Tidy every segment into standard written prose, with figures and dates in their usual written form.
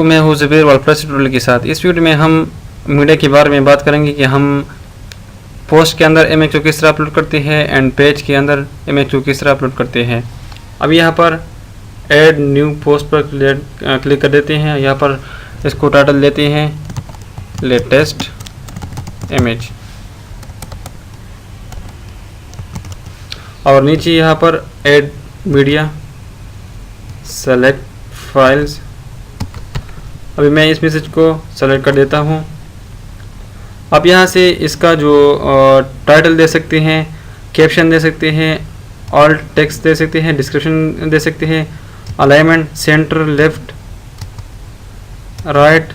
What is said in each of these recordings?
अलैकुम, मैं हूँ ज़ुबैर वर्डप्रेस ट्यूटोरियल के साथ। इस वीडियो में हम मीडिया के बारे में बात करेंगे कि हम पोस्ट के अंदर इमेज को किस तरह अपलोड करते हैं एंड पेज के अंदर इमेज को किस तरह अपलोड करते हैं। अब यहाँ पर ऐड न्यू पोस्ट पर क्लिक कर देते हैं। यहाँ पर इसको टाइटल देते हैं लेटेस्ट इमेज और नीचे यहाँ पर ऐड मीडिया सेलेक्ट फाइल्स। अभी मैं इस मैसेज को सेलेक्ट कर देता हूँ। आप यहाँ से इसका जो टाइटल दे सकते हैं, कैप्शन दे सकते हैं, ऑल्ट टेक्स्ट दे सकते हैं, डिस्क्रिप्शन दे सकते हैं, अलाइनमेंट सेंटर, लेफ्ट, राइट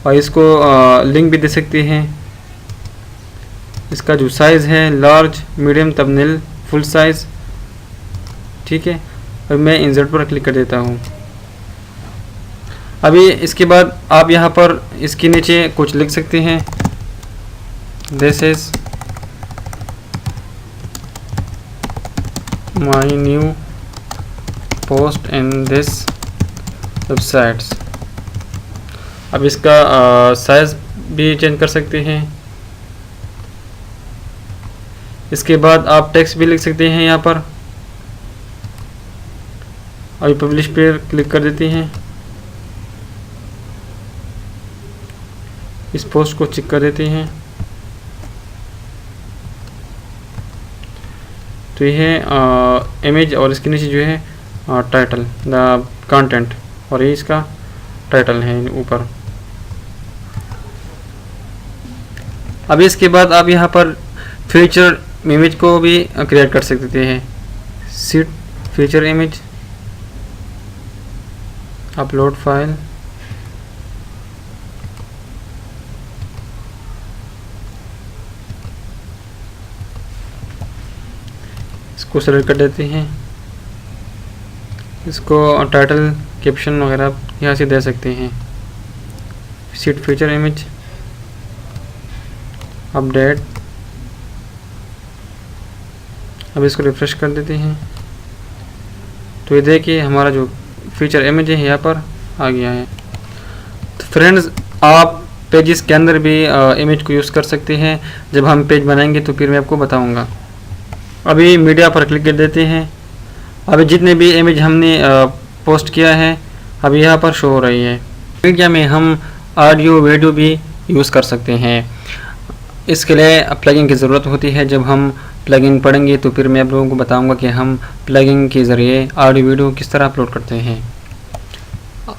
और इसको लिंक भी दे सकते हैं। इसका जो साइज़ है large, medium, thumbnail, full size, ठीक है। अब मैं इंसर्ट पर क्लिक कर देता हूँ। अभी इसके बाद आप यहाँ पर इसके नीचे कुछ लिख सकते हैं, this is my new post in this websites. अब इसका साइज भी चेंज कर सकते हैं। इसके बाद आप टेक्स्ट भी लिख सकते हैं यहाँ पर। अभी पब्लिश पे क्लिक कर देते हैं। इस पोस्ट को चेक कर देते हैं तो ये है इमेज और इसके नीचे जो है टाइटल द कंटेंट और ये इसका टाइटल है ऊपर। अभी इसके बाद आप यहाँ पर फीचर इमेज को भी क्रिएट कर सकते हैं। Seat feature image, upload file, इसको सेलेक्ट कर देते हैं। इसको टाइटल, कैप्शन वगैरह आप यहाँ से दे सकते हैं। Seat feature image, update. अब इसको रिफ्रेश कर देते हैं तो ये देखिए हमारा जो फीचर इमेज है यहाँ पर आ गया है। तो फ्रेंड्स, आप पेजेस के अंदर भी इमेज को यूज़ कर सकते हैं। जब हम पेज बनाएंगे तो फिर मैं आपको बताऊंगा। अभी मीडिया पर क्लिक कर देते हैं। अभी जितने भी इमेज हमने पोस्ट किया है अभी यहाँ पर शो हो रही है। मीडिया में हम ऑडियो वीडियो भी यूज़ कर सकते हैं। इसके लिए प्लगइन की ज़रूरत होती है। जब हम प्लगइन पढ़ेंगे तो फिर मैं आप लोगों को बताऊंगा कि हम प्लगइन के ज़रिए ऑडियो वीडियो किस तरह अपलोड करते हैं।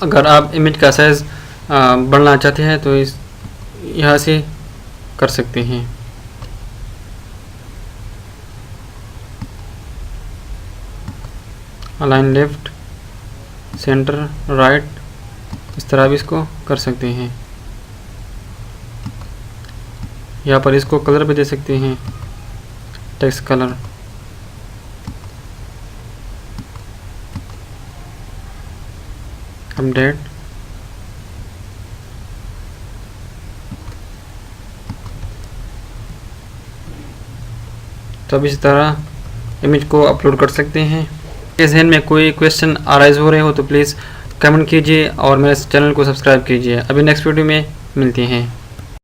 अगर आप इमेज का साइज़ बढ़ाना चाहते हैं तो इस यहाँ से कर सकते हैं। अलाइन लेफ्ट, सेंटर, राइट, इस तरह भी इसको कर सकते हैं। यहाँ पर इसको कलर भी दे सकते हैं, टेक्स्ट कलर। अपडेट, तो अब इस तरह इमेज को अपलोड कर सकते हैं। इस जहन में कोई क्वेश्चन अराइज हो रहे हो तो प्लीज़ कमेंट कीजिए और मेरे चैनल को सब्सक्राइब कीजिए। अभी नेक्स्ट वीडियो में मिलते हैं।